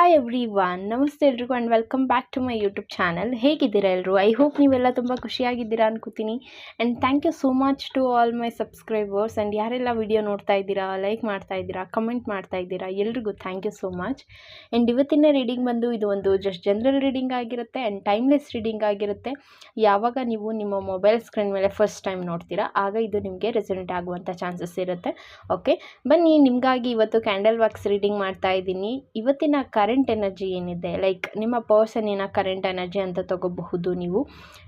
Hi everyone, ನಮಸ್ತೆ ಎಲ್ರಿಗೂ and welcome back to my YouTube channel. ಹೇಗಿದ್ದೀರಾ ಎಲ್ಲರೂ? ಐ ಹೋಪ್ ನೀವೆಲ್ಲ ತುಂಬ ಖುಷಿಯಾಗಿದ್ದೀರಾ ಅನ್ಕೋತೀನಿ. And thank you so much to all my subscribers. And ಯಾರೆಲ್ಲ ವಿಡಿಯೋ ನೋಡ್ತಾ ಇದ್ದೀರಾ, ಲೈಕ್ ಮಾಡ್ತಾ ಇದ್ದೀರಾ, ಕಮೆಂಟ್ ಮಾಡ್ತಾ ಇದ್ದೀರಾ, ಎಲ್ರಿಗೂ thank you so much. And ಇವತ್ತಿನ ರೀಡಿಂಗ್ ಬಂದು ಇದು ಒಂದು ಜಸ್ಟ್ ಜನರಲ್ ರೀಡಿಂಗ್ ಆಗಿರುತ್ತೆ ಆ್ಯಂಡ್ ಟೈಮ್ಲೆಸ್ ರೀಡಿಂಗ್ ಆಗಿರುತ್ತೆ. ಯಾವಾಗ ನೀವು ನಿಮ್ಮ ಮೊಬೈಲ್ ಸ್ಕ್ರೀನ್ ಮೇಲೆ ಫಸ್ಟ್ ಟೈಮ್ ನೋಡ್ತೀರಾ ಆಗ ಇದು ನಿಮಗೆ ರೆಸೊನೇಟ್ ಆಗುವಂಥ ಚಾನ್ಸಸ್ ಇರುತ್ತೆ. ಓಕೆ, ಬನ್ನಿ ನಿಮಗಾಗಿ ಇವತ್ತು ಕ್ಯಾಂಡಲ್ ವಾಕ್ಸ್ ರೀಡಿಂಗ್ ಮಾಡ್ತಾ ಇದ್ದೀನಿ. ಇವತ್ತಿನ ಕರೆಂಟ್ ಎನರ್ಜಿ ಏನಿದೆ, ಲೈಕ್ ನಿಮ್ಮ ಪರ್ಸನ್ನಿನ ಕರೆಂಟ್ ಎನರ್ಜಿ ಅಂತ ತಗೋಬಹುದು ನೀವು.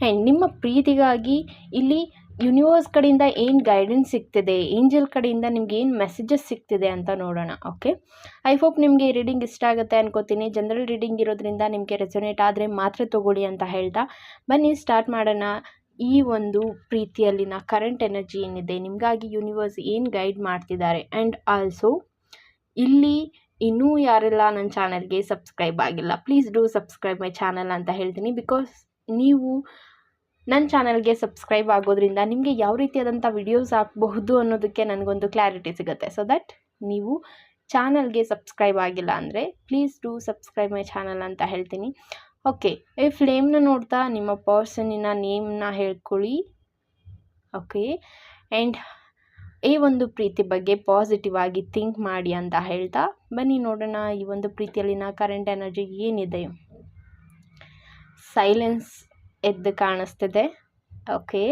ಆ್ಯಂಡ್ ನಿಮ್ಮ ಪ್ರೀತಿಗಾಗಿ ಇಲ್ಲಿ ಯೂನಿವರ್ಸ್ ಕಡೆಯಿಂದ ಏನು ಗೈಡೆನ್ಸ್ ಸಿಗ್ತಿದೆ, ಏಂಜಲ್ ಕಡೆಯಿಂದ ನಿಮ್ಗೆ ಏನು ಮೆಸೇಜಸ್ ಸಿಗ್ತಿದೆ ಅಂತ ನೋಡೋಣ. ಓಕೆ, ಐ ಹೋಪ್ ನಿಮಗೆ ಈ ರೀಡಿಂಗ್ ಇಷ್ಟ ಆಗುತ್ತೆ ಅನ್ಕೋತೀನಿ. ಜನರಲ್ ರೀಡಿಂಗ್ ಇರೋದ್ರಿಂದ ನಿಮಗೆ ರೆಸೊನೇಟ್ ಆದರೆ ಮಾತ್ರ ತಗೊಳ್ಳಿ ಅಂತ ಹೇಳ್ತಾ ಬನ್ನಿ ಸ್ಟಾರ್ಟ್ ಮಾಡೋಣ. ಈ ಒಂದು ಪ್ರೀತಿಯಲ್ಲಿನ ಕರೆಂಟ್ ಎನರ್ಜಿ ಏನಿದೆ, ನಿಮಗಾಗಿ ಯೂನಿವರ್ಸ್ ಏನು ಗೈಡ್ ಮಾಡ್ತಿದ್ದಾರೆ. ಆ್ಯಂಡ್ ಆಲ್ಸೋ ಇಲ್ಲಿ ಇನ್ನೂ ಯಾರೆಲ್ಲ ನನ್ನ ಚಾನಲ್ಗೆ ಸಬ್ಸ್ಕ್ರೈಬ್ ಆಗಿಲ್ಲ, please do subscribe my channel ಅಂತ ಹೇಳ್ತೀನಿ. ಬಿಕಾಸ್ ನೀವು ನನ್ನ ಚಾನಲ್ಗೆ ಸಬ್ಸ್ಕ್ರೈಬ್ ಆಗೋದ್ರಿಂದ ನಿಮಗೆ ಯಾವ ರೀತಿಯಾದಂಥ ವಿಡಿಯೋಸ್ ಹಾಕಬಹುದು ಅನ್ನೋದಕ್ಕೆ ನನಗೊಂದು ಕ್ಲಾರಿಟಿ ಸಿಗುತ್ತೆ. ಸೊ ದಟ್ ನೀವು ಚಾನಲ್ಗೆ ಸಬ್ಸ್ಕ್ರೈಬ್ ಆಗಿಲ್ಲ ಅಂದರೆ please do subscribe my channel ಅಂತ ಹೇಳ್ತೀನಿ. ಓಕೆ, ಈ ಫ್ಲೇಮ್ನ ನೋಡ್ತಾ ನಿಮ್ಮ ಪರ್ಸನ್ನಿನ ನೇಮ್ನ ಹೇಳ್ಕೊಳ್ಳಿ. ಓಕೆ, ಆ್ಯಂಡ್ ಈ ಒಂದು ಪ್ರೀತಿ ಬಗ್ಗೆ ಪಾಸಿಟಿವ್ ಆಗಿ ಥಿಂಕ್ ಮಾಡಿ ಅಂತ ಹೇಳ್ತಾ ಬನ್ನಿ ನೋಡೋಣ ಈ ಒಂದು ಪ್ರೀತಿಯಲ್ಲಿನ ಕರೆಂಟ್ ಎನರ್ಜಿ ಏನಿದೆ. ಸೈಲೆನ್ಸ್ ಎದ್ದು ಕಾಣಿಸ್ತಿದೆ. ಓಕೆ,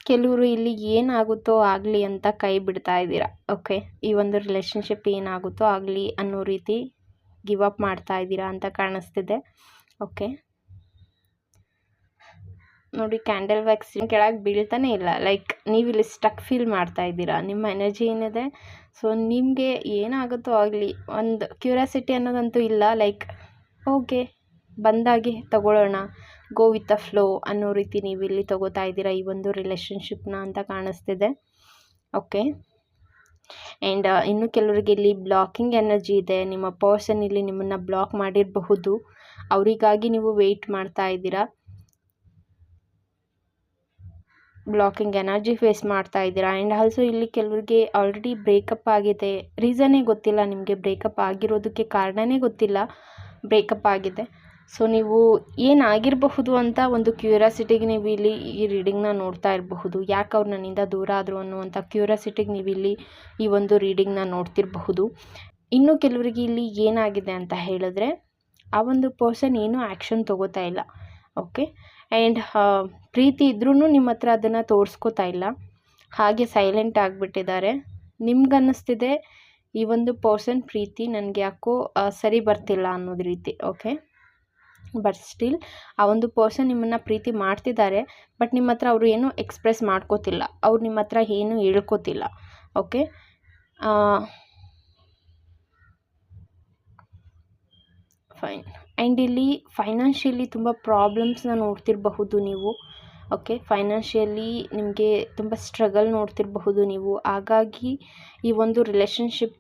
ಕೆಲವರು ಇಲ್ಲಿ ಏನಾಗುತ್ತೋ ಆಗಲಿ ಅಂತ ಕೈ ಬಿಡ್ತಾ ಇದ್ದೀರಾ. ಓಕೆ, ಈ ಒಂದು ರಿಲೇಷನ್ಶಿಪ್ ಏನಾಗುತ್ತೋ ಆಗಲಿ ಅನ್ನೋ ರೀತಿ ಗಿವ್ ಅಪ್ ಮಾಡ್ತಾ ಇದ್ದೀರಾ ಅಂತ ಕಾಣಿಸ್ತಿದೆ. ಓಕೆ ನೋಡಿ, ಕ್ಯಾಂಡಲ್ ವ್ಯಾಕ್ಸ್ ಕೆಳಗೆ ಬೀಳ್ತಾನೆ ಇಲ್ಲ. ಲೈಕ್ ನೀವು ಇಲ್ಲಿ ಸ್ಟಕ್ ಫೀಲ್ ಮಾಡ್ತಾ ಇದ್ದೀರಾ. ನಿಮ್ಮ ಎನರ್ಜಿ ಏನಿದೆ, ಸೊ ನಿಮಗೆ ಏನಾಗುತ್ತೋ ಆಗಲಿ, ಒಂದು ಕ್ಯೂರಿಯಾಸಿಟಿ ಅನ್ನೋದಂತೂ ಇಲ್ಲ. ಲೈಕ್ ಓಕೆ, ಬಂದಾಗೆ ತಗೊಳ್ಳೋಣ, ಗೋ ವಿತ್ ದ ಫ್ಲೋ ಅನ್ನೋ ರೀತಿ ನೀವು ಇಲ್ಲಿ ತಗೋತಾ ಇದ್ದೀರಾ ಈ ಒಂದು ರಿಲೇಷನ್ಶಿಪ್ನ ಅಂತ ಕಾಣಿಸ್ತಿದೆ. ಓಕೆ, ಆ್ಯಂಡ್ ಇನ್ನು ಕೆಲವರಿಗೆ ಇಲ್ಲಿ ಬ್ಲಾಕಿಂಗ್ ಎನರ್ಜಿ ಇದೆ. ನಿಮ್ಮ ಪರ್ಸನ್ ಇಲ್ಲಿ ನಿಮ್ಮನ್ನು ಬ್ಲಾಕ್ ಮಾಡಿರಬಹುದು, ಅವರಿಗಾಗಿ ನೀವು ವೆಯ್ಟ್ ಮಾಡ್ತಾ ಇದ್ದೀರಾ. ಬ್ಲಾಕಿಂಗ್ ಎನರ್ಜಿ ಫೇಸ್ ಮಾಡ್ತಾ ಇದ್ದೀರಾ. ಆ್ಯಂಡ್ ಆಲ್ಸೋ ಇಲ್ಲಿ ಕೆಲವರಿಗೆ ಆಲ್ರೆಡಿ ಬ್ರೇಕಪ್ ಆಗಿದೆ. ರೀಸನ್ನೇ ಗೊತ್ತಿಲ್ಲ, ನಿಮಗೆ ಬ್ರೇಕಪ್ ಆಗಿರೋದಕ್ಕೆ ಕಾರಣನೇ ಗೊತ್ತಿಲ್ಲ, ಬ್ರೇಕಪ್ ಆಗಿದೆ. ಸೊ ನೀವು ಏನಾಗಿರಬಹುದು ಅಂತ ಒಂದು ಕ್ಯೂರಿಯಾಸಿಟಿಗೆ ನೀವು ಇಲ್ಲಿ ಈ ರೀಡಿಂಗ್ನ ನೋಡ್ತಾ ಇರಬಹುದು. ಯಾಕೆ ಅವ್ರು ನನ್ನಿಂದ ದೂರ ಆದರು ಅನ್ನುವಂಥ ಕ್ಯೂರಿಯಾಸಿಟಿಗೆ ನೀವು ಇಲ್ಲಿ ಈ ಒಂದು ರೀಡಿಂಗ್ನ ನೋಡ್ತಿರಬಹುದು. ಇನ್ನು ಕೆಲವರಿಗೆ ಇಲ್ಲಿ ಏನಾಗಿದೆ ಅಂತ ಹೇಳಿದ್ರೆ, ಆ ಒಂದು ಪರ್ಸನ್ ಏನೂ ಆ್ಯಕ್ಷನ್ ತಗೋತಾ ಇಲ್ಲ. ಓಕೆ, ಆ್ಯಂಡ್ ಪ್ರೀತಿ ಇದ್ರೂ ನಿಮ್ಮ ಹತ್ರ ಅದನ್ನು ತೋರಿಸ್ಕೋತಾ ಇಲ್ಲ, ಹಾಗೆ ಸೈಲೆಂಟ್ ಆಗಿಬಿಟ್ಟಿದ್ದಾರೆ. ನಿಮ್ಗನ್ನಿಸ್ತಿದೆ ಈ ಒಂದು ಪರ್ಸನ್ ಪ್ರೀತಿ ನನಗೆ ಯಾಕೋ ಸರಿ ಬರ್ತಿಲ್ಲ ಅನ್ನೋದು ರೀತಿ. ಓಕೆ, ಬಟ್ ಸ್ಟಿಲ್ ಆ ಒಂದು ಪರ್ಸನ್ ನಿಮ್ಮನ್ನು ಪ್ರೀತಿ ಮಾಡ್ತಿದ್ದಾರೆ. ಬಟ್ ನಿಮ್ಮ ಹತ್ರ ಅವರು ಏನೂ ಎಕ್ಸ್ಪ್ರೆಸ್ ಮಾಡ್ಕೋತಿಲ್ಲ, ಅವ್ರು ನಿಮ್ಮ ಹತ್ರ ಏನೂ ಹೇಳ್ಕೋತಿಲ್ಲ. Okay, fine. ಆ್ಯಂಡ್ ಇಲ್ಲಿ ಫೈನಾನ್ಷಿಯಲಿ ತುಂಬ ಪ್ರಾಬ್ಲಮ್ಸ್ನ ನೋಡ್ತಿರಬಹುದು ನೀವು. ಓಕೆ, ಫೈನಾನ್ಷಿಯಲಿ ನಿಮಗೆ ತುಂಬ ಸ್ಟ್ರಗಲ್ ನೋಡ್ತಿರಬಹುದು ನೀವು. ಹಾಗಾಗಿ ಈ ಒಂದು ರಿಲೇಷನ್ಶಿಪ್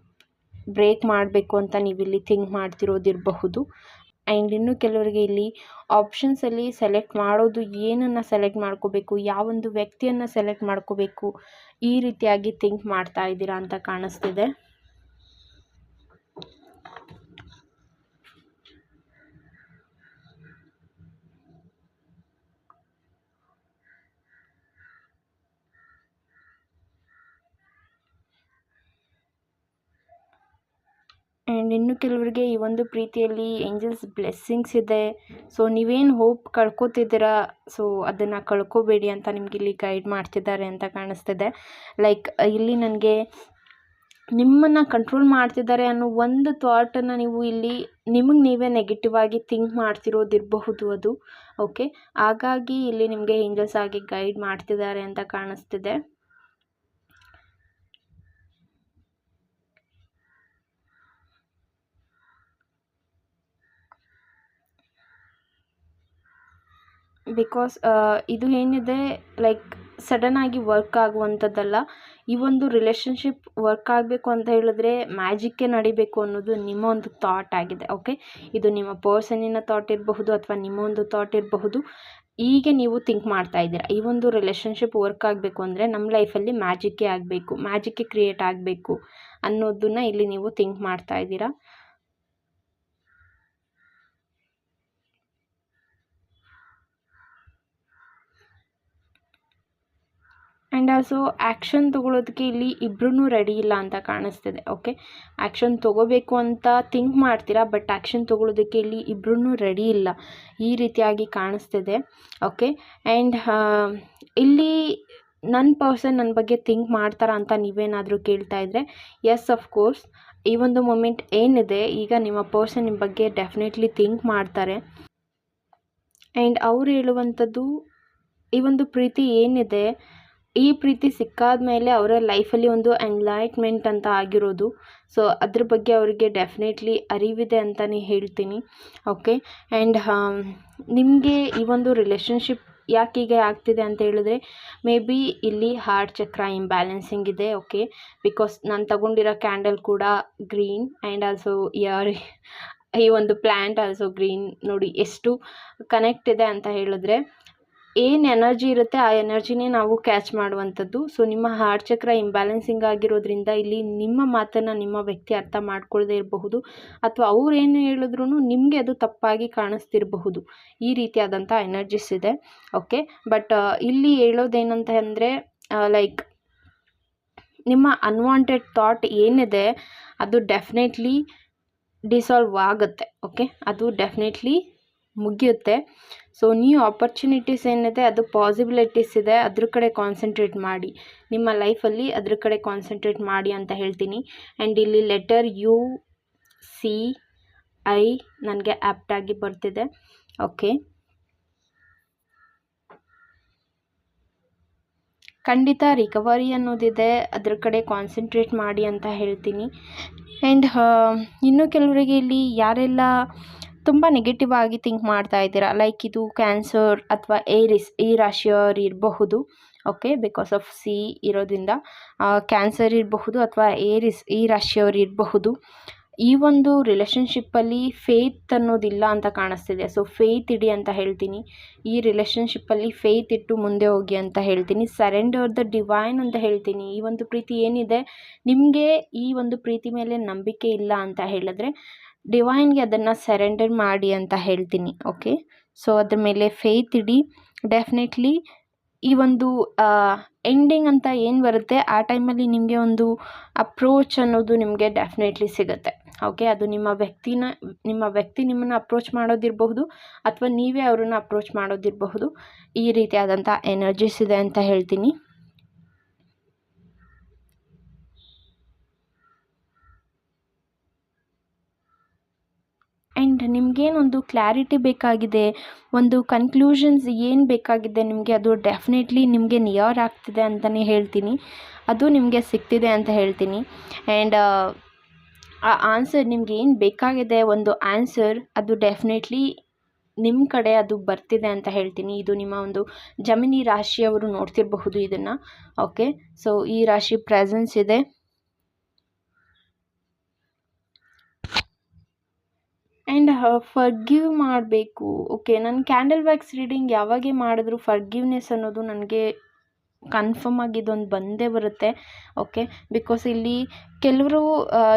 ಬ್ರೇಕ್ ಮಾಡಬೇಕು ಅಂತ ನೀವಿಲ್ಲಿ ಥಿಂಕ್ ಮಾಡ್ತಿರೋದಿರಬಹುದು. ಆ್ಯಂಡ್ ಇನ್ನು ಕೆಲವರಿಗೆ ಇಲ್ಲಿ ಆಪ್ಷನ್ಸಲ್ಲಿ ಸೆಲೆಕ್ಟ್ ಮಾಡೋದು, ಏನನ್ನು ಸೆಲೆಕ್ಟ್ ಮಾಡ್ಕೋಬೇಕು, ಯಾವೊಂದು ವ್ಯಕ್ತಿಯನ್ನು ಸೆಲೆಕ್ಟ್ ಮಾಡ್ಕೋಬೇಕು, ಈ ರೀತಿಯಾಗಿ ಥಿಂಕ್ ಮಾಡ್ತಾ ಇದ್ದೀರಾ ಅಂತ ಕಾಣಿಸ್ತಿದೆ. ಆ್ಯಂಡ್ ಇನ್ನು ಕೆಲವರಿಗೆ ಈ ಒಂದು ಪ್ರೀತಿಯಲ್ಲಿ ಏಂಜಲ್ಸ್ ಬ್ಲೆಸ್ಸಿಂಗ್ಸ್ ಇದೆ. ಸೊ ನೀವೇನು ಹೋಪ್ ಕಳ್ಕೊತಿದ್ದೀರಾ, ಸೊ ಅದನ್ನು ಕಳ್ಕೊಬೇಡಿ ಅಂತ ನಿಮ್ಗೆ ಇಲ್ಲಿ ಗೈಡ್ ಮಾಡ್ತಿದ್ದಾರೆ ಅಂತ ಕಾಣಿಸ್ತಿದೆ. ಲೈಕ್ ಇಲ್ಲಿ ನನಗೆ ನಿಮ್ಮನ್ನು ಕಂಟ್ರೋಲ್ ಮಾಡ್ತಿದ್ದಾರೆ ಅನ್ನೋ ಒಂದು ಥಾಟನ್ನು ನೀವು ಇಲ್ಲಿ ನಿಮಗೆ ನೀವೇ ನೆಗೆಟಿವ್ ಆಗಿ ಥಿಂಕ್ ಮಾಡ್ತಿರೋದಿರಬಹುದು ಅದು. ಓಕೆ, ಹಾಗಾಗಿ ಇಲ್ಲಿ ನಿಮಗೆ ಏಂಜಲ್ಸ್ ಆಗಿ ಗೈಡ್ ಮಾಡ್ತಿದ್ದಾರೆ ಅಂತ ಕಾಣಿಸ್ತಿದೆ. ಬಿಕಾಸ್ ಇದು ಏನಿದೆ, ಲೈಕ್ ಸಡನ್ನಾಗಿ ವರ್ಕ್ ಆಗುವಂಥದ್ದಲ್ಲ. ಈ ಒಂದು ರಿಲೇಷನ್ಶಿಪ್ ವರ್ಕ್ ಆಗಬೇಕು ಅಂತ ಹೇಳಿದ್ರೆ ಮ್ಯಾಜಿಕ್ಕೇ ನಡಿಬೇಕು ಅನ್ನೋದು ನಿಮ್ಮ ಒಂದು ಥಾಟ್ ಆಗಿದೆ. ಓಕೆ, ಇದು ನಿಮ್ಮ ಪರ್ಸನ್ನಿನ ಥಾಟ್ ಇರಬಹುದು ಅಥವಾ ನಿಮ್ಮ ಒಂದು ಥಾಟ್ ಇರಬಹುದು. ಹೀಗೆ ನೀವು ಥಿಂಕ್ ಮಾಡ್ತಾ ಇದ್ದೀರಾ, ಈ ಒಂದು ರಿಲೇಷನ್ಶಿಪ್ ವರ್ಕ್ ಆಗಬೇಕು ಅಂದರೆ ನಮ್ಮ ಲೈಫಲ್ಲಿ ಮ್ಯಾಜಿಕ್ಕೇ ಆಗಬೇಕು, ಮ್ಯಾಜಿಕ್ಕೇ ಕ್ರಿಯೇಟ್ ಆಗಬೇಕು ಅನ್ನೋದನ್ನು ಇಲ್ಲಿ ನೀವು ಥಿಂಕ್ ಮಾಡ್ತಾ ಇದ್ದೀರಾ. ಆ್ಯಂಡ್ ಆಲ್ಸೋ ಆ್ಯಕ್ಷನ್ ತೊಗೊಳೋದಕ್ಕೆ ಇಲ್ಲಿ ಇಬ್ಬರೂ ರೆಡಿ ಇಲ್ಲ ಅಂತ ಕಾಣಿಸ್ತಿದೆ. ಓಕೆ, ಆ್ಯಕ್ಷನ್ ತೊಗೋಬೇಕು ಅಂತ ಥಿಂಕ್ ಮಾಡ್ತೀರಾ, ಬಟ್ ಆ್ಯಕ್ಷನ್ ತೊಗೊಳೋದಕ್ಕೆ ಇಲ್ಲಿ ಇಬ್ಬರೂ ರೆಡಿ ಇಲ್ಲ, ಈ ರೀತಿಯಾಗಿ ಕಾಣಿಸ್ತಿದೆ. ಓಕೆ, ಆ್ಯಂಡ್ ಇಲ್ಲಿ ನನ್ನ ಪರ್ಸನ್ ನನ್ನ ಬಗ್ಗೆ ಥಿಂಕ್ ಮಾಡ್ತಾರಾ ಅಂತ ನೀವೇನಾದರೂ ಕೇಳ್ತಾ ಇದ್ದರೆ, ಎಸ್ ಅಫ್ಕೋರ್ಸ್, ಈ ಒಂದು ಮೊಮೆಂಟ್ ಏನಿದೆ ಈಗ ನಿಮ್ಮ ಪರ್ಸನ್ ನಿಮ್ಮ ಬಗ್ಗೆ ಡೆಫಿನೆಟ್ಲಿ ಥಿಂಕ್ ಮಾಡ್ತಾರೆ. ಆ್ಯಂಡ್ ಅವ್ರು ಹೇಳುವಂಥದ್ದು, ಈ ಒಂದು ಪ್ರೀತಿ ಏನಿದೆ, ಈ ಪ್ರೀತಿ ಸಿಕ್ಕಾದ ಮೇಲೆ ಅವರ ಲೈಫಲ್ಲಿ ಒಂದು ಎನ್ಲೈಟ್ಮೆಂಟ್ ಅಂತ ಆಗಿರೋದು. ಸೊ ಅದ್ರ ಬಗ್ಗೆ ಅವರಿಗೆ ಡೆಫಿನೆಟ್ಲಿ ಅರಿವಿದೆ ಅಂತಲೇ ಹೇಳ್ತೀನಿ. ಓಕೆ, ಆ್ಯಂಡ್ ನಿಮಗೆ ಈ ಒಂದು ರಿಲೇಷನ್ಶಿಪ್ ಯಾಕೆ ಹೀಗೆ ಆಗ್ತಿದೆ ಅಂತ ಹೇಳಿದ್ರೆ, ಮೇ ಬಿ ಇಲ್ಲಿ ಹಾರ್ಟ್ ಚಕ್ರ ಇಂಬ್ಯಾಲೆನ್ಸಿಂಗ್ ಇದೆ. ಓಕೆ, ಬಿಕಾಸ್ ನಾನು ತಗೊಂಡಿರೋ ಕ್ಯಾಂಡಲ್ ಕೂಡ ಗ್ರೀನ್ ಆ್ಯಂಡ್ ಆಲ್ಸೋ ಈ ಒಂದು ಪ್ಲ್ಯಾಂಟ್ ಆಲ್ಸೋ ಗ್ರೀನ್. ನೋಡಿ ಎಷ್ಟು ಕನೆಕ್ಟ್ ಇದೆ ಅಂತ ಹೇಳಿದ್ರೆ, ಏನು ಎನರ್ಜಿ ಇರುತ್ತೆ ಆ ಎನರ್ಜಿನೇ ನಾವು ಕ್ಯಾಚ್ ಮಾಡುವಂಥದ್ದು. ಸೊ ನಿಮ್ಮ ಹಾರ್ಟ್ ಚಕ್ರ ಇಂಬ್ಯಾಲೆನ್ಸಿಂಗ್ ಆಗಿರೋದ್ರಿಂದ ಇಲ್ಲಿ ನಿಮ್ಮ ಮಾತನ್ನು ನಿಮ್ಮ ವ್ಯಕ್ತಿ ಅರ್ಥ ಮಾಡ್ಕೊಳ್ಳದೇ ಇರಬಹುದು, ಅಥವಾ ಅವ್ರು ಏನು ಹೇಳಿದ್ರು ನಿಮಗೆ ಅದು ತಪ್ಪಾಗಿ ಕಾಣಿಸ್ತಿರಬಹುದು. ಈ ರೀತಿಯಾದಂಥ ಎನರ್ಜಿಸ್ ಇದೆ. ಓಕೆ, ಬಟ್ ಇಲ್ಲಿ ಹೇಳೋದೇನಂತ ಅಂದರೆ, ಲೈಕ್ ನಿಮ್ಮ ಅನ್ವಾಂಟೆಡ್ ಥಾಟ್ ಏನಿದೆ ಅದು ಡೆಫಿನೆಟ್ಲಿ ಡಿಸಾಲ್ವ್ ಆಗುತ್ತೆ. ಓಕೆ, ಅದು ಡೆಫಿನೆಟ್ಲಿ ಮುಗಿಯುತ್ತೆ. ಸೊ ನ್ಯೂ ಆಪರ್ಚುನಿಟೀಸ್ ಏನಿದೆ ಅದು ಪಾಸಿಬಿಲಿಟೀಸ್ ಇದೆ, ಅದ್ರ ಕಡೆ ಕಾನ್ಸಂಟ್ರೇಟ್ ಮಾಡಿ, ನಿಮ್ಮ ಲೈಫಲ್ಲಿ ಅದ್ರ ಕಡೆ ಕಾನ್ಸಂಟ್ರೇಟ್ ಮಾಡಿ ಅಂತ ಹೇಳ್ತೀನಿ. ಆ್ಯಂಡ್ ಇಲ್ಲಿ ಲೆಟರ್ UCI ನನಗೆ ಆ್ಯಪ್ಟಾಗಿ ಬರ್ತಿದೆ. ಓಕೆ, ಖಂಡಿತ ರಿಕವರಿ ಅನ್ನೋದಿದೆ, ಅದ್ರ ಕಡೆ ಕಾನ್ಸಂಟ್ರೇಟ್ ಮಾಡಿ ಅಂತ ಹೇಳ್ತೀನಿ. ಆ್ಯಂಡ್ ಇನ್ನೂ ಕೆಲವರಿಗೆ ಇಲ್ಲಿ ಯಾರೆಲ್ಲ ತುಂಬ ನೆಗೆಟಿವ್ ಆಗಿ ಥಿಂಕ್ ಮಾಡ್ತಾ ಇದ್ದೀರಾ, ಲೈಕ್ ಇದು ಕ್ಯಾನ್ಸರ್ ಅಥವಾ ಈ ರಾಶಿಯವ್ರು ಇರಬಹುದು. ಓಕೆ, ಬಿಕಾಸ್ ಆಫ್ ಸಿ ಇರೋದ್ರಿಂದ ಕ್ಯಾನ್ಸರ್ ಇರಬಹುದು ಅಥವಾ ಈ ರಾಶಿಯವ್ರು ಇರಬಹುದು. ಈ ಒಂದು ರಿಲೇಷನ್ಶಿಪ್ಪಲ್ಲಿ ಫೇತ್ ಅನ್ನೋದಿಲ್ಲ ಅಂತ ಕಾಣಿಸ್ತಿದೆ. ಸೊ ಫೇತ್ ಇಡಿ ಅಂತ ಹೇಳ್ತೀನಿ, ಈ ರಿಲೇಷನ್ಶಿಪ್ಪಲ್ಲಿ ಫೇತ್ ಇಟ್ಟು ಮುಂದೆ ಹೋಗಿ ಅಂತ ಹೇಳ್ತೀನಿ. ಸರೆಂಡರ್ ದ ಡಿವೈನ್ ಅಂತ ಹೇಳ್ತೀನಿ. ಈ ಒಂದು ಪ್ರೀತಿ ಏನಿದೆ, ನಿಮಗೆ ಈ ಒಂದು ಪ್ರೀತಿ ಮೇಲೆ ನಂಬಿಕೆ ಇಲ್ಲ ಅಂತ ಹೇಳಿದ್ರೆ ಡಿವೈನ್ಗೆ ಅದನ್ನು ಸರೆಂಡರ್ ಮಾಡಿ ಅಂತ ಹೇಳ್ತೀನಿ. ಓಕೆ, ಸೊ ಅದ್ರ ಮೇಲೆ ಫೇತ್ ಇಡಿ. ಡೆಫಿನೆಟ್ಲಿ ಈ ಒಂದು ಎಂಡಿಂಗ್ ಅಂತ ಏನು ಬರುತ್ತೆ ಆ ಟೈಮಲ್ಲಿ ನಿಮಗೆ ಒಂದು ಅಪ್ರೋಚ್ ಅನ್ನೋದು ನಿಮಗೆ ಡೆಫಿನೆಟ್ಲಿ ಸಿಗುತ್ತೆ. ಓಕೆ, ಅದು ನಿಮ್ಮ ವ್ಯಕ್ತಿ ನಿಮ್ಮನ್ನು ಅಪ್ರೋಚ್ ಮಾಡೋದಿರಬಹುದು ಅಥವಾ ನೀವೇ ಅವ್ರನ್ನ ಅಪ್ರೋಚ್ ಮಾಡೋದಿರಬಹುದು. ಈ ರೀತಿಯಾದಂಥ ಎನರ್ಜೀಸ್ ಇದೆ ಅಂತ ಹೇಳ್ತೀನಿ. ಆ್ಯಂಡ್ ನಿಮಗೇನೊಂದು ಕ್ಲಾರಿಟಿ ಬೇಕಾಗಿದೆ, ಒಂದು ಕನ್ಕ್ಲೂಷನ್ಸ್ ಏನು ಬೇಕಾಗಿದೆ ನಿಮಗೆ, ಅದು ಡೆಫಿನೆಟ್ಲಿ ನಿಮಗೆ ನಿಯರ್ ಆಗ್ತಿದೆ ಅಂತಲೇ ಹೇಳ್ತೀನಿ, ಅದು ನಿಮಗೆ ಸಿಗ್ತಿದೆ ಅಂತ ಹೇಳ್ತೀನಿ. ಆ್ಯಂಡ್ ಆ ಆನ್ಸರ್ ನಿಮ್ಗೆ ಏನು ಬೇಕಾಗಿದೆ, ಒಂದು ಆನ್ಸರ್, ಅದು ಡೆಫಿನೆಟ್ಲಿ ನಿಮ್ಮ ಕಡೆ ಅದು ಬರ್ತಿದೆ ಅಂತ ಹೇಳ್ತೀನಿ. ಇದು ನಿಮ್ಮ ಒಂದು ಜಮಿನಿ ರಾಶಿಯವರು ನೋಡ್ತಿರಬಹುದು ಇದನ್ನು. ಓಕೆ, ಸೊ ಈ ರಾಶಿ ಪ್ರೆಸೆನ್ಸ್ ಇದೆ. ಆ್ಯಂಡ್ ಫರ್ಗಿವ್ ಮಾಡಬೇಕು. ಓಕೆ, ನನ್ನ ಕ್ಯಾಂಡಲ್ ವ್ಯಾಕ್ಸ್ ರೀಡಿಂಗ್ ಯಾವಾಗೇ ಮಾಡಿದ್ರು ಫರ್ಗಿವ್ನೆಸ್ ಅನ್ನೋದು ನನಗೆ ಕನ್ಫರ್ಮ್ ಆಗಿ ಇದೊಂದು ಬಂದೇ ಬರುತ್ತೆ. ಓಕೆ, ಬಿಕಾಸ್ ಇಲ್ಲಿ ಕೆಲವರು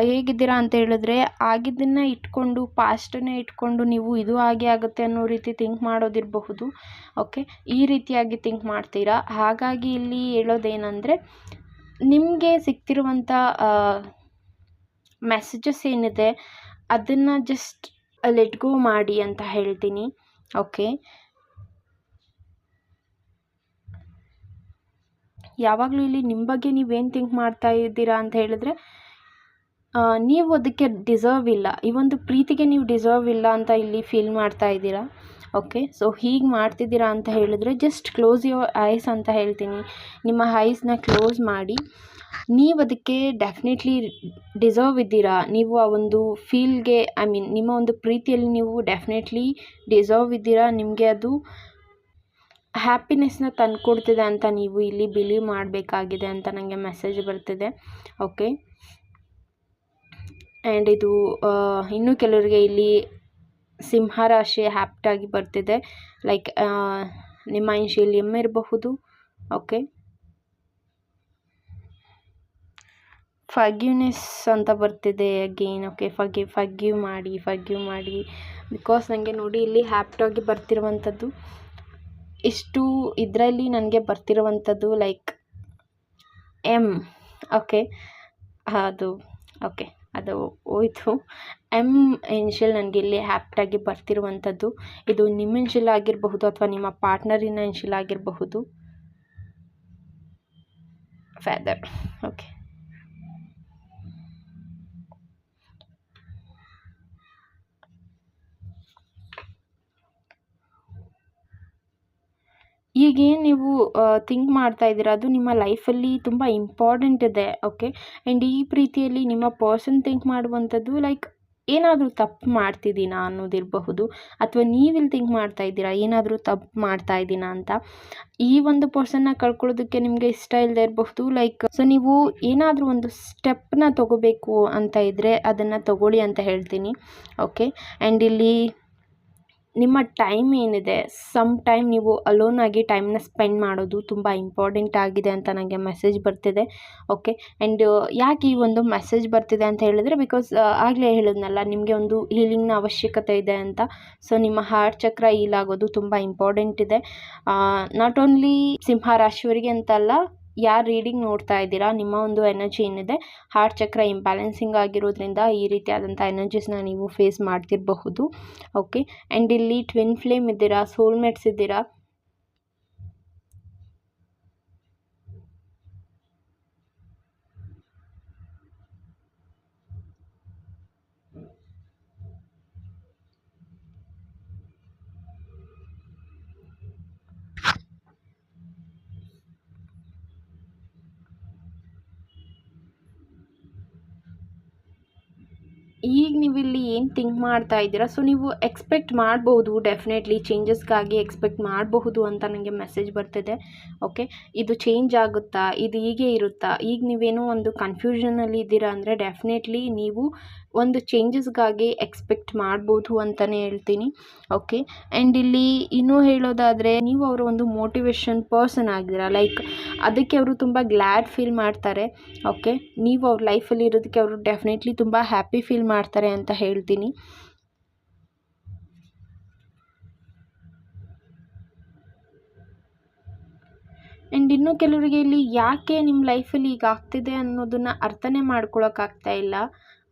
ಹೇಗಿದ್ದೀರಾ ಅಂತ ಹೇಳಿದ್ರೆ, ಆಗಿದ್ದನ್ನು ಇಟ್ಕೊಂಡು ಪಾಸ್ಟನ್ನೇ ಇಟ್ಕೊಂಡು ನೀವು ಇದು ಹಾಗೆ ಆಗುತ್ತೆ ಅನ್ನೋ ರೀತಿ ಥಿಂಕ್ ಮಾಡೋದಿರಬಹುದು. ಓಕೆ, ಈ ರೀತಿಯಾಗಿ ಥಿಂಕ್ ಮಾಡ್ತೀರಾ. ಹಾಗಾಗಿ ಇಲ್ಲಿ ಹೇಳೋದೇನೆಂದರೆ, ನಿಮಗೆ ಸಿಗ್ತಿರುವಂಥ ಮೆಸೇಜಸ್ ಏನಿದೆ ಅದನ್ನು ಜಸ್ಟ್ ಲೆಟ್ ಗೋ ಮಾಡಿ ಅಂತ ಹೇಳ್ತೀನಿ. ಓಕೆ, ಯಾವಾಗಲೂ ಇಲ್ಲಿ ನಿಮ್ಮ ಬಗ್ಗೆ ನೀವೇನು ಥಿಂಕ್ ಮಾಡ್ತಾ ಇದ್ದೀರಾ ಅಂತ ಹೇಳಿದ್ರೆ, ನೀವು ಅದಕ್ಕೆ ಡಿಸರ್ವ್ ಇಲ್ಲ, ಈ ಒಂದು ಪ್ರೀತಿಗೆ ನೀವು ಡಿಸರ್ವ್ ಇಲ್ಲ ಅಂತ ಇಲ್ಲಿ ಫೀಲ್ ಮಾಡ್ತಾ ಇದ್ದೀರಾ. ಓಕೆ, ಸೊ ಹೀಗೆ ಮಾಡ್ತಿದ್ದೀರಾ ಅಂತ ಹೇಳಿದ್ರೆ ಜಸ್ಟ್ ಕ್ಲೋಸ್ ಯುವರ್ ಐಸ್ ಅಂತ ಹೇಳ್ತೀನಿ. ನಿಮ್ಮ ಐಸ್ನ ಕ್ಲೋಸ್ ಮಾಡಿ, ನೀವು ಅದಕ್ಕೆ ಡೆಫಿನೆಟ್ಲಿ ಡಿಸರ್ವ್ ಇದ್ದೀರಾ. ನೀವು ಆ ಒಂದು ಫೀಲ್ಗೆ, ನಿಮ್ಮ ಒಂದು ಪ್ರೀತಿಯಲ್ಲಿ ನೀವು ಡೆಫಿನೆಟ್ಲಿ ಡಿಸರ್ವ್ ಇದ್ದೀರಾ. ನಿಮಗೆ ಅದು ಹ್ಯಾಪಿನೆಸ್ನ ತಂದುಕೊಡ್ತಿದೆ ಅಂತ ನೀವು ಇಲ್ಲಿ ಬಿಲೀವ್ ಮಾಡಬೇಕಾಗಿದೆ ಅಂತ ನನಗೆ ಮೆಸೇಜ್ ಬರ್ತಿದೆ. ಓಕೆ, ಆ್ಯಂಡ್ ಇದು ಇನ್ನೂ ಕೆಲವರಿಗೆ ಇಲ್ಲಿ ಸಿಂಹರಾಶಿ ಹ್ಯಾಪ್ಟಾಗಿ ಬರ್ತಿದೆ. ಲೈಕ್ ನಿಮ್ಮ ಇನಿಷಿಯಲ್ ಎಮ್ ಇರಬಹುದು. ಓಕೆ, ಫರ್ಗಿವ್ನೆಸ್ ಅಂತ ಬರ್ತಿದೆ ಅಗೇನ್. ಓಕೆ, ಫರ್ಗಿವ್ ಮಾಡಿ ಬಿಕಾಸ್ ನನಗೆ ನೋಡಿ ಇಲ್ಲಿ ಹ್ಯಾಪ್ಟಾಗಿ ಬರ್ತಿರುವಂಥದ್ದು ಇಷ್ಟು ಇದರಲ್ಲಿ ನನಗೆ ಬರ್ತಿರುವಂಥದ್ದು ಲೈಕ್ ಎಮ್. ಓಕೆ, ಅದು ಹೋಯ್ತು. ಎಮ್ ಇನಿಷಿಯಲ್ ನನಗೆ ಇಲ್ಲಿ ಹ್ಯಾಪ್ಟಾಗಿ ಬರ್ತಿರುವಂಥದ್ದು ಇದು ನಿಮ್ಮ ಇನಿಷಿಯಲ್ ಆಗಿರಬಹುದು ಅಥವಾ ನಿಮ್ಮ ಪಾರ್ಟ್ನರಿನ ಇನಿಷಿಯಲ್ ಆಗಿರಬಹುದು. ಫೆದರ್. ಓಕೆ, ಈಗೇನು ನೀವು ಥಿಂಕ್ ಮಾಡ್ತಾ ಇದ್ದೀರಾ ಅದು ನಿಮ್ಮ ಲೈಫಲ್ಲಿ ತುಂಬ ಇಂಪಾರ್ಟೆಂಟ್ ಇದೆ. ಓಕೆ, ಆ್ಯಂಡ್ ಈ ಪ್ರೀತಿಯಲ್ಲಿ ನಿಮ್ಮ ಪರ್ಸನ್ ಥಿಂಕ್ ಮಾಡುವಂಥದ್ದು ಲೈಕ್ ಏನಾದರೂ ತಪ್ಪು ಮಾಡ್ತಿದ್ದೀನಾ ಅನ್ನೋದಿರಬಹುದು, ಅಥವಾ ನೀವಿಲ್ಲಿ ಥಿಂಕ್ ಮಾಡ್ತಾ ಇದ್ದೀರಾ ಏನಾದರೂ ತಪ್ಪು ಮಾಡ್ತಾ ಇದ್ದೀನಾ ಅಂತ. ಈ ಒಂದು ಪರ್ಸನ್ನ ಕಳ್ಕೊಳ್ಳೋದಕ್ಕೆ ನಿಮಗೆ ಇಷ್ಟ ಇಲ್ಲದೆ ಇರಬಹುದು. ಲೈಕ್ ಸೊ ನೀವು ಏನಾದರೂ ಒಂದು ಸ್ಟೆಪ್ನ ತೊಗೋಬೇಕು ಅಂತ ಇದ್ದರೆ ಅದನ್ನು ತಗೊಳ್ಳಿ ಅಂತ ಹೇಳ್ತೀನಿ. ಓಕೆ, ಆ್ಯಂಡ್ ಇಲ್ಲಿ ನಿಮ್ಮ ಟೈಮ್ ಏನಿದೆ, ಸಮ್ ಟೈಮ್ ನೀವು ಅಲೋನ್ ಆಗಿ ಟೈಮ್ನ ಸ್ಪೆಂಡ್ ಮಾಡೋದು ತುಂಬ ಇಂಪಾರ್ಟೆಂಟ್ ಆಗಿದೆ ಅಂತ ನನಗೆ ಮೆಸೇಜ್ ಬರ್ತಿದೆ. ಓಕೆ, ಆ್ಯಂಡ್ ಯಾಕೆ ಈ ಒಂದು ಮೆಸೇಜ್ ಬರ್ತಿದೆ ಅಂತ ಹೇಳಿದ್ರೆ ಬಿಕಾಸ್ ಆಗಲೇ ಹೇಳಿದ್ನಲ್ಲ ನಿಮಗೆ ಒಂದು ಹೀಲಿಂಗ್ನ ಅವಶ್ಯಕತೆ ಇದೆ ಅಂತ. ಸೊ ನಿಮ್ಮ ಹಾರ್ಟ್ ಚಕ್ರ ಹೀಲ್ ಆಗೋದು ತುಂಬ ಇಂಪಾರ್ಟೆಂಟ್ ಇದೆ. ನಾಟ್ ಓನ್ಲಿ ಸಿಂಹ ರಾಶಿಯವರಿಗೆ ಅಂತಲ್ಲ, ಯಾರು ರೀಡಿಂಗ್ ನೋಡ್ತಾ ಇದ್ದೀರಾ ನಿಮ್ಮ ಒಂದು ಎನರ್ಜಿ ಏನಿದೆ ಹಾರ್ಟ್ ಚಕ್ರ ಇಂಬ್ಯಾಲೆನ್ಸಿಂಗ್ ಆಗಿರೋದ್ರಿಂದ ಈ ರೀತಿಯಾದಂಥ ಎನರ್ಜೀಸ್ನ ನೀವು ಫೇಸ್ ಮಾಡ್ತಿರಬಹುದು. ಓಕೆ, ಆ್ಯಂಡ್ ಇಲ್ಲಿ ಟ್ವಿನ್ ಫ್ಲೇಮ್ ಇದ್ದೀರಾ, ಸೋಲ್ಮೇಟ್ಸ್ ಇದ್ದೀರಾ. ಈಗ ನೀವಿಲ್ಲಿ ಏನು ಥಿಂಕ್ ಮಾಡ್ತಾ ಇದ್ದೀರಾ, ಸೊ ನೀವು ಎಕ್ಸ್ಪೆಕ್ಟ್ ಮಾಡ್ಬೋದು, ಡೆಫಿನೆಟ್ಲಿ ಚೇಂಜಸ್ಗಾಗಿ ಎಕ್ಸ್ಪೆಕ್ಟ್ ಮಾಡಬಹುದು ಅಂತ ನನಗೆ ಮೆಸೇಜ್ ಬರ್ತಿದೆ. ಓಕೆ, ಇದು ಚೇಂಜ್ ಆಗುತ್ತಾ, ಇದು ಹೀಗೆ ಇರುತ್ತಾ, ಈಗ ನೀವೇನೋ ಒಂದು ಕನ್ಫ್ಯೂಷನಲ್ಲಿ ಇದ್ದೀರಾ ಅಂದರೆ ಡೆಫಿನೆಟ್ಲಿ ನೀವು ಒಂದು ಚೇಂಜಸ್ಗಾಗಿ ಎಕ್ಸ್ಪೆಕ್ಟ್ ಮಾಡ್ಬೋದು ಅಂತಲೇ ಹೇಳ್ತೀನಿ. ಓಕೆ, ಆ್ಯಂಡ್ ಇಲ್ಲಿ ಇನ್ನೂ ಹೇಳೋದಾದರೆ ನೀವು ಅವರ ಒಂದು ಮೋಟಿವೇಶನ್ ಪರ್ಸನ್ ಆಗಿದ್ದೀರಾ. ಲೈಕ್ ಅದಕ್ಕೆ ಅವರು ತುಂಬ ಗ್ಲ್ಯಾಡ್ ಫೀಲ್ ಮಾಡ್ತಾರೆ. ಓಕೆ, ನೀವು ಅವ್ರ ಲೈಫಲ್ಲಿ ಇರೋದಕ್ಕೆ ಅವರು ಡೆಫಿನೆಟ್ಲಿ ತುಂಬ ಹ್ಯಾಪಿ ಫೀಲ್ ಮಾಡ್ತಾರೆ ಅಂತ ಹೇಳ್ತೀನಿ. ಆ್ಯಂಡ್ ಇನ್ನೂ ಕೆಲವರಿಗೆ ಇಲ್ಲಿ ಯಾಕೆ ನಿಮ್ಮ ಲೈಫಲ್ಲಿ ಈಗ ಆಗ್ತಿದೆ ಅನ್ನೋದನ್ನು ಅರ್ಥನೇ ಮಾಡ್ಕೊಳಕ್ಕಾಗ್ತಾ ಇಲ್ಲ.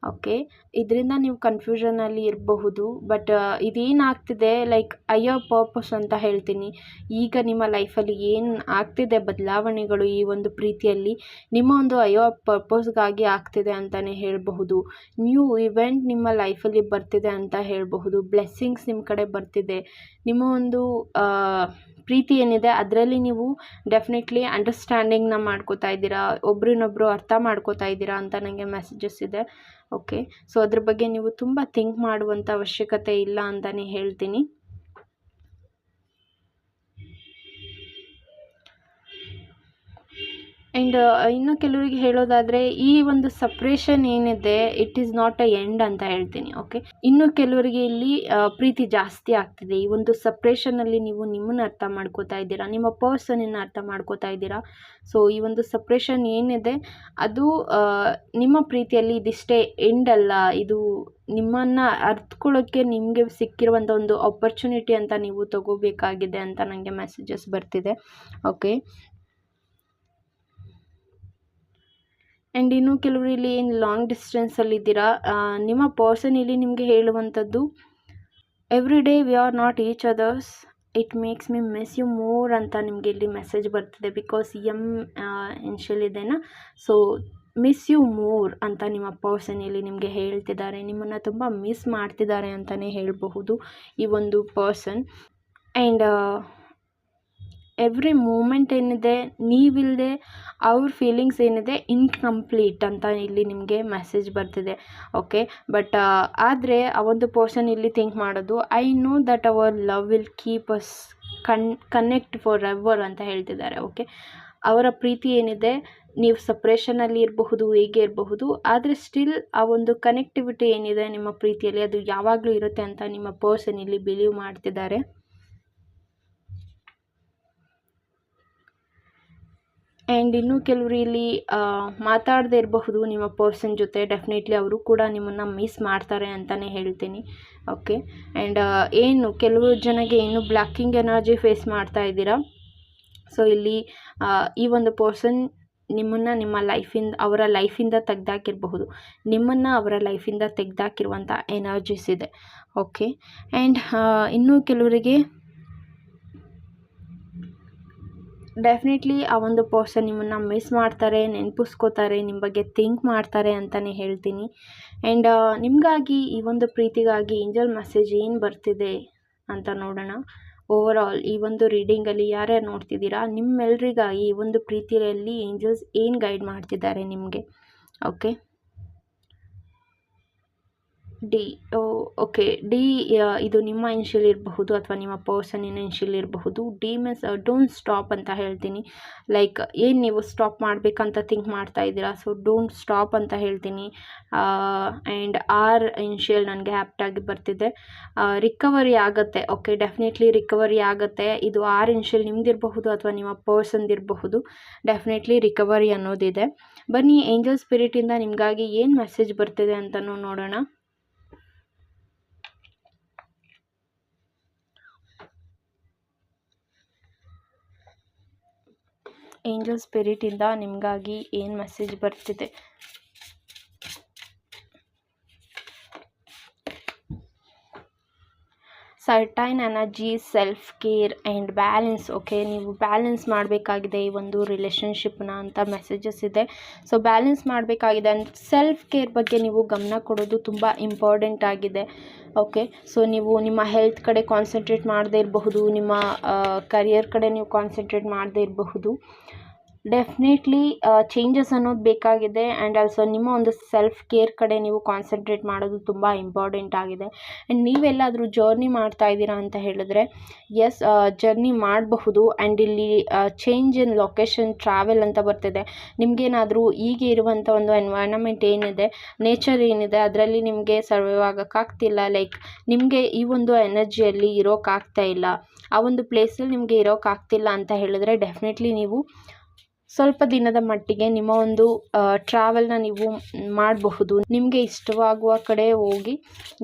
ಓಕೆ, ಇದರಿಂದ ನೀವು ಕನ್ಫ್ಯೂಷನಲ್ಲಿ ಇರಬಹುದು. ಬಟ್ ಇದೇನಾಗ್ತಿದೆ ಲೈಕ್ ಅಯ್ಯೋ ಪರ್ಪಸ್ ಅಂತ ಹೇಳ್ತೀನಿ. ಈಗ ನಿಮ್ಮ ಲೈಫಲ್ಲಿ ಏನು ಆಗ್ತಿದೆ ಬದಲಾವಣೆಗಳು ಈ ಒಂದು ಪ್ರೀತಿಯಲ್ಲಿ ನಿಮ್ಮ ಒಂದು ಅಯ್ಯೋ ಪರ್ಪಸ್ಗಾಗಿ ಆಗ್ತಿದೆ ಅಂತಲೇ ಹೇಳಬಹುದು. ನ್ಯೂ ಇವೆಂಟ್ ನಿಮ್ಮ ಲೈಫಲ್ಲಿ ಬರ್ತಿದೆ ಅಂತ ಹೇಳಬಹುದು. ಬ್ಲೆಸ್ಸಿಂಗ್ಸ್ ನಿಮ್ಮ ಕಡೆ ಬರ್ತಿದೆ. ನಿಮ್ಮ ಒಂದು ಪ್ರೀತಿ ಏನಿದೆ ಅದರಲ್ಲಿ ನೀವು ಡೆಫಿನೆಟ್ಲಿ ಅಂಡರ್ಸ್ಟ್ಯಾಂಡಿಂಗ್ನ ಮಾಡ್ಕೋತಾ ಇದ್ದೀರಾ, ಒಬ್ರನ್ನೊಬ್ರು ಅರ್ಥ ಮಾಡ್ಕೋತಾ ಇದ್ದೀರಾ ಅಂತ ನನಗೆ ಮೆಸೇಜಸ್ ಇದೆ. ಓಕೆ, ಸೊ ಅದ್ರ ಬಗ್ಗೆ ನೀವು ತುಂಬ ಥಿಂಕ್ ಮಾಡುವಂಥ ಅವಶ್ಯಕತೆ ಇಲ್ಲ ಅಂತಲೇ ಹೇಳ್ತೀನಿ. ಆ್ಯಂಡ್ ಇನ್ನು ಕೆಲವರಿಗೆ ಹೇಳೋದಾದರೆ ಈ ಒಂದು ಸಪ್ರೇಷನ್ ಏನಿದೆ it is not a end ಅಂತ ಹೇಳ್ತೀನಿ. ಓಕೆ, ಇನ್ನು ಕೆಲವರಿಗೆ ಇಲ್ಲಿ ಪ್ರೀತಿ ಜಾಸ್ತಿ ಆಗ್ತಿದೆ. ಈ ಒಂದು ಸಪ್ರೇಷನಲ್ಲಿ ನೀವು ನಿಮ್ಮನ್ನು ಅರ್ಥ ಮಾಡ್ಕೋತಾ ಇದ್ದೀರಾ, ನಿಮ್ಮ ಪರ್ಸನನ್ನು ಅರ್ಥ ಮಾಡ್ಕೋತಾ ಇದ್ದೀರಾ. ಸೊ ಈ ಒಂದು ಸಪ್ರೇಷನ್ ಏನಿದೆ ಅದು ನಿಮ್ಮ ಪ್ರೀತಿಯಲ್ಲಿ ಇದಿಷ್ಟೇ ಎಂಡ್ ಅಲ್ಲ, ಇದು ನಿಮ್ಮನ್ನು ಅರ್ಥಕೊಳ್ಳೋಕ್ಕೆ ನಿಮಗೆ ಸಿಕ್ಕಿರುವಂಥ ಒಂದು ಆಪರ್ಚುನಿಟಿ ಅಂತ ನೀವು ತಗೋಬೇಕಾಗಿದೆ ಅಂತ ನನಗೆ ಮೆಸೇಜಸ್ ಬರ್ತಿದೆ. ಓಕೆ, ಆ್ಯಂಡ್ ಇನ್ನು ಕೆಲವರು ಇಲ್ಲಿ ಏನು ಲಾಂಗ್ ಡಿಸ್ಟೆನ್ಸಲ್ಲಿದ್ದೀರಾ, ನಿಮ್ಮ ಪರ್ಸನ್ ಇಲ್ಲಿ ನಿಮಗೆ ಹೇಳುವಂಥದ್ದು every day we are not each others, it makes me miss you more ಅಂತ ನಿಮಗೆ ಇಲ್ಲಿ ಮೆಸೇಜ್ ಬರ್ತಿದೆ. ಬಿಕಾಸ್ ಇನಿಷಿಯಲ್ ಇದೆನಾ, ಸೊ ಮಿಸ್ ಯು ಮೋರ್ ಅಂತ ನಿಮ್ಮ ಪರ್ಸನ್ ಇಲ್ಲಿ ನಿಮಗೆ ಹೇಳ್ತಿದ್ದಾರೆ. ನಿಮ್ಮನ್ನು ತುಂಬ ಮಿಸ್ ಮಾಡ್ತಿದ್ದಾರೆ ಅಂತಲೇ ಹೇಳಬಹುದು ಈ ಒಂದು ಪರ್ಸನ್. ಆ್ಯಂಡ್ ಎವ್ರಿ ಮೂಮೆಂಟ್ ಏನಿದೆ ನೀವಿಲ್ಲದೆ ಅವ್ರ ಫೀಲಿಂಗ್ಸ್ ಏನಿದೆ ಇನ್ಕಂಪ್ಲೀಟ್ ಅಂತ ಇಲ್ಲಿ ನಿಮಗೆ ಮೆಸೇಜ್ ಬರ್ತಿದೆ. ಓಕೆ, ಬಟ್ ಆದರೆ ಆ ಒಂದು ಪರ್ಸನ್ ಇಲ್ಲಿ ಥಿಂಕ್ ಮಾಡೋದು I know that our love will keep us connect for ever ಅಂತ ಹೇಳ್ತಿದ್ದಾರೆ. ಓಕೆ, ಅವರ ಪ್ರೀತಿ ಏನಿದೆ, ನೀವು ಸಪ್ರೇಷನಲ್ಲಿ ಇರಬಹುದು, ಹೇಗೆ ಇರಬಹುದು, ಆದರೆ ಸ್ಟಿಲ್ ಆ ಒಂದು ಕನೆಕ್ಟಿವಿಟಿ ಏನಿದೆ ನಿಮ್ಮ ಪ್ರೀತಿಯಲ್ಲಿ ಅದು ಯಾವಾಗಲೂ ಇರುತ್ತೆ ಅಂತ ನಿಮ್ಮ ಪರ್ಸನ್ ಇಲ್ಲಿ ಬಿಲೀವ್ ಮಾಡ್ತಿದ್ದಾರೆ. ಆ್ಯಂಡ್ ಇನ್ನೂ ಕೆಲವರು ಇಲ್ಲಿ ಮಾತಾಡದೇ ಇರಬಹುದು ನಿಮ್ಮ ಪರ್ಸನ್ ಜೊತೆ. ಡೆಫಿನೆಟ್ಲಿ ಅವರು ಕೂಡ ನಿಮ್ಮನ್ನು ಮಿಸ್ ಮಾಡ್ತಾರೆ ಅಂತಲೇ ಹೇಳ್ತೀನಿ. ಓಕೆ, ಆ್ಯಂಡ್ ಏನು ಕೆಲವು ಜನಗೆ ಇನ್ನೂ ಬ್ಲಾಕಿಂಗ್ ಎನರ್ಜಿ ಫೇಸ್ ಮಾಡ್ತಾ ಇದ್ದೀರಾ. ಸೊ ಇಲ್ಲಿ ಈ ಒಂದು ಪರ್ಸನ್ ನಿಮ್ಮನ್ನು ನಿಮ್ಮ ಲೈಫಿಂದ, ಅವರ ಲೈಫಿಂದ ತೆಗ್ದಾಕಿರಬಹುದು, ನಿಮ್ಮನ್ನು ಅವರ ಲೈಫಿಂದ ತೆಗ್ದಾಕಿರುವಂಥ ಎನರ್ಜೀಸ್ ಇದೆ. ಓಕೆ, ಆ್ಯಂಡ್ ಇನ್ನೂ ಕೆಲವರಿಗೆ ಡೆಫಿನೆಟ್ಲಿ ಆ ಒಂದು ಪರ್ಸನ್ ನಿಮ್ಮನ್ನು ಮಿಸ್ ಮಾಡ್ತಾರೆ, ನೆನಪಿಸ್ಕೋತಾರೆ, ನಿಮ್ಮ ಬಗ್ಗೆ ಥಿಂಕ್ ಮಾಡ್ತಾರೆ ಅಂತಲೇ ಹೇಳ್ತೀನಿ. ಆ್ಯಂಡ್ ನಿಮಗಾಗಿ, ಈ ಒಂದು ಪ್ರೀತಿಗಾಗಿ ಏಂಜಲ್ ಮೆಸೇಜ್ ಏನು ಬರ್ತಿದೆ ಅಂತ ನೋಡೋಣ. ಓವರ್ ಆಲ್ ಈ ಒಂದು ರೀಡಿಂಗಲ್ಲಿ ಯಾರ್ಯಾರು ನೋಡ್ತಿದ್ದೀರಾ, ನಿಮ್ಮೆಲ್ಲರಿಗಾಗಿ ಈ ಒಂದು ಪ್ರೀತಿಯಲ್ಲಿ ಏಂಜಲ್ಸ್ ಏನು ಗೈಡ್ ಮಾಡ್ತಿದ್ದಾರೆ ನಿಮಗೆ. Okay, D. ಓಕೆ, ಡಿ ಇದು ನಿಮ್ಮ ಇನಿಷಿಯಲ್ ಇರಬಹುದು ಅಥವಾ ನಿಮ್ಮ ಪರ್ಸನಿನ ಇನಿಷಿಯಲ್ ಇರಬಹುದು. ಡಿ ಮೀನ್ಸ್ ಡೋಂಟ್ ಸ್ಟಾಪ್ ಅಂತ ಹೇಳ್ತೀನಿ. ಲೈಕ್ ಏನು ನೀವು ಸ್ಟಾಪ್ ಮಾಡಬೇಕಂತ ಥಿಂಕ್ ಮಾಡ್ತಾ ಇದ್ದೀರಾ, ಸೊ ಡೋಂಟ್ ಸ್ಟಾಪ್ ಅಂತ ಹೇಳ್ತೀನಿ. ಆ್ಯಂಡ್ ಆರ್ ಇನಿಷಿಯಲ್ ನನಗೆ ಆ್ಯಪ್ಟಾಗಿ ಬರ್ತಿದೆ. ರಿಕವರಿ ಆಗುತ್ತೆ. ಓಕೆ, ಡೆಫಿನೆಟ್ಲಿ ರಿಕವರಿ ಆಗುತ್ತೆ. ಇದು ಆರ್ ಇನಿಷಿಯಲ್ ನಿಮ್ದಿರಬಹುದು ಅಥವಾ ನಿಮ್ಮ ಪರ್ಸನ್ದಿರಬಹುದು. Definitely recovery ಅನ್ನೋದಿದೆ. ಬನ್ನಿ ಏಂಜಲ್ ಸ್ಪಿರಿಟಿಂದ ನಿಮಗಾಗಿ ಏನು ಮೆಸೇಜ್ ಬರ್ತಿದೆ ಅಂತಲೂ ನೋಡೋಣ. ಏಂಜಲ್ ಸ್ಪಿರಿಟಿಂದ ನಿಮಗಾಗಿ ಏನು ಮೆಸೇಜ್ ಬರ್ತಿದೆ. Certain energy, self care and balance. Okay, ನೀವು ಬ್ಯಾಲೆನ್ಸ್ ಮಾಡಬೇಕಾಗಿದೆ ಈ ಒಂದು ರಿಲೇಷನ್ಶಿಪ್ನ ಅಂತ ಮೆಸೇಜಸ್ ಇದೆ. ಸೊ ಬ್ಯಾಲೆನ್ಸ್ ಮಾಡಬೇಕಾಗಿದೆ. ಸೆಲ್ಫ್ ಕೇರ್ ಬಗ್ಗೆ ನೀವು ಗಮನ ಕೊಡೋದು ತುಂಬ ಇಂಪಾರ್ಟೆಂಟ್ ಆಗಿದೆ. ಓಕೆ, ಸೊ ನೀವು ನಿಮ್ಮ ಹೆಲ್ತ್ ಕಡೆ ಕಾನ್ಸಂಟ್ರೇಟ್ ಮಾಡದೇ ಇರಬಹುದು, ನಿಮ್ಮ ಕರಿಯರ್ ಕಡೆ ನೀವು ಕಾನ್ಸಂಟ್ರೇಟ್ ಮಾಡದೇ ಇರಬಹುದು. ಡೆಫಿನೆಟ್ಲಿ ಚೇಂಜಸ್ ಅನ್ನೋದು ಬೇಕಾಗಿದೆ. ಆ್ಯಂಡ್ ಆಲ್ಸೋ ನಿಮ್ಮ ಒಂದು ಸೆಲ್ಫ್ ಕೇರ್ ಕಡೆ ನೀವು ಕಾನ್ಸಂಟ್ರೇಟ್ ಮಾಡೋದು ತುಂಬ ಇಂಪಾರ್ಟೆಂಟ್ ಆಗಿದೆ. ಆ್ಯಂಡ್ ನೀವೆಲ್ಲಾದರೂ ಜರ್ನಿ ಮಾಡ್ತಾ ಇದ್ದೀರಾ ಅಂತ ಹೇಳಿದ್ರೆ, ಎಸ್, ಜರ್ನಿ ಮಾಡಬಹುದು. ಆ್ಯಂಡ್ ಇಲ್ಲಿ ಚೇಂಜ್ ಇನ್ ಲೊಕೇಶನ್, ಟ್ರಾವೆಲ್ ಅಂತ ಬರ್ತಿದೆ. ನಿಮಗೇನಾದರೂ ಈಗ ಇರುವಂಥ ಒಂದು ಎನ್ವೈರನ್ಮೆಂಟ್ ಏನಿದೆ, ನೇಚರ್ ಏನಿದೆ, ಅದರಲ್ಲಿ ನಿಮಗೆ ಸರ್ವೈವ್ ಆಗೋಕ್ಕಾಗ್ತಿಲ್ಲ. ಲೈಕ್ ನಿಮಗೆ ಈ ಒಂದು ಎನರ್ಜಿಯಲ್ಲಿ ಇರೋಕ್ಕಾಗ್ತಾ ಇಲ್ಲ, ಆ ಒಂದು ಪ್ಲೇಸಲ್ಲಿ ನಿಮಗೆ ಇರೋಕ್ಕಾಗ್ತಿಲ್ಲ ಅಂತ ಹೇಳಿದ್ರೆ, ಡೆಫಿನೆಟ್ಲಿ ನೀವು ಸ್ವಲ್ಪ ದಿನದ ಮಟ್ಟಿಗೆ ನಿಮ್ಮ ಒಂದು ಟ್ರಾವೆಲ್ನ ನೀವು ಮಾಡಬಹುದು. ನಿಮಗೆ ಇಷ್ಟವಾಗುವ ಕಡೆ ಹೋಗಿ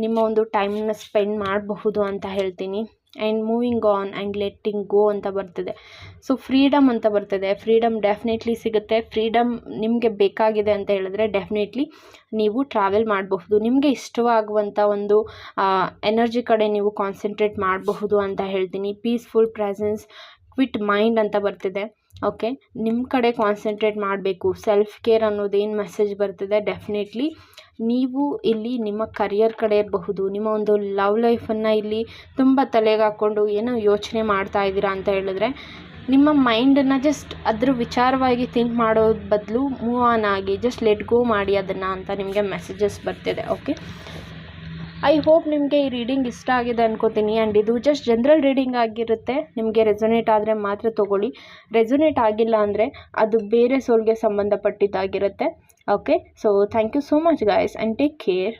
ನಿಮ್ಮ ಒಂದು ಟೈಮನ್ನ ಸ್ಪೆಂಡ್ ಮಾಡಬಹುದು ಅಂತ ಹೇಳ್ತೀನಿ. And moving on and letting go ಅಂತ ಬರ್ತಿದೆ. ಸೊ ಫ್ರೀಡಮ್ ಅಂತ ಬರ್ತಿದೆ. ಫ್ರೀಡಮ್ ಡೆಫಿನೆಟ್ಲಿ ಸಿಗುತ್ತೆ. ಫ್ರೀಡಮ್ ನಿಮಗೆ ಬೇಕಾಗಿದೆ ಅಂತ ಹೇಳಿದ್ರೆ ಡೆಫಿನೆಟ್ಲಿ ನೀವು ಟ್ರಾವೆಲ್ ಮಾಡಬಹುದು. ನಿಮಗೆ ಇಷ್ಟವಾಗುವಂಥ ಒಂದು ಎನರ್ಜಿ ಕಡೆ ನೀವು ಕಾನ್ಸಂಟ್ರೇಟ್ ಮಾಡಬಹುದು ಅಂತ ಹೇಳ್ತೀನಿ. ಪೀಸ್ಫುಲ್ ಪ್ರೆಸೆನ್ಸ್, ಕ್ವಿಟ್ ಮೈಂಡ್ ಅಂತ ಬರ್ತಿದೆ. ಓಕೆ, ನಿಮ್ಮ ಕಡೆ ಕಾನ್ಸಂಟ್ರೇಟ್ ಮಾಡಬೇಕು. ಸೆಲ್ಫ್ ಕೇರ್ ಅನ್ನೋದೇನು ಮೆಸೇಜ್ ಬರ್ತಿದೆ, ಡೆಫಿನೆಟ್ಲಿ ನೀವು ಇಲ್ಲಿ ನಿಮ್ಮ ಕರಿಯರ್ ಕಡೆ ಇರಬಹುದು, ನಿಮ್ಮ ಒಂದು ಲವ್ ಲೈಫನ್ನು ಇಲ್ಲಿ ತುಂಬ ತಲೆಗೆ ಹಾಕ್ಕೊಂಡು ಏನೋ ಯೋಚನೆ ಮಾಡ್ತಾ ಇದ್ದೀರಾ ಅಂತ ಹೇಳಿದ್ರೆ, ನಿಮ್ಮ ಮೈಂಡನ್ನು ಜಸ್ಟ್ ಅದ್ರ ವಿಚಾರವಾಗಿ ಥಿಂಕ್ ಮಾಡೋದು ಬದಲು ಮೂವ್ ಆನ್ ಆಗಿ ಜಸ್ಟ್ ಲೆಟ್ ಗೋ ಮಾಡಿ ಅದನ್ನು ಅಂತ ನಿಮಗೆ ಮೆಸೇಜಸ್ ಬರ್ತಿದೆ. ಓಕೆ, ಐ ಹೋಪ್ ನಿಮಗೆ ಈ ರೀಡಿಂಗ್ ಇಷ್ಟ ಆಗಿದೆ ಅನ್ಕೋತೀನಿ. ಆ್ಯಂಡ್ ಇದು ಜಸ್ಟ್ ಜನರಲ್ ರೀಡಿಂಗ್ ಆಗಿರುತ್ತೆ. ನಿಮಗೆ ರೆಸೊನೇಟ್ ಆದರೆ ಮಾತ್ರ ತೊಗೊಳ್ಳಿ. ರೆಸೊನೇಟ್ ಆಗಿಲ್ಲ ಅಂದರೆ ಅದು ಬೇರೆ ಸೋಲ್ಗೆ ಸಂಬಂಧಪಟ್ಟಿದ್ದಾಗಿರುತ್ತೆ. Okay, so thank you so much guys and take care.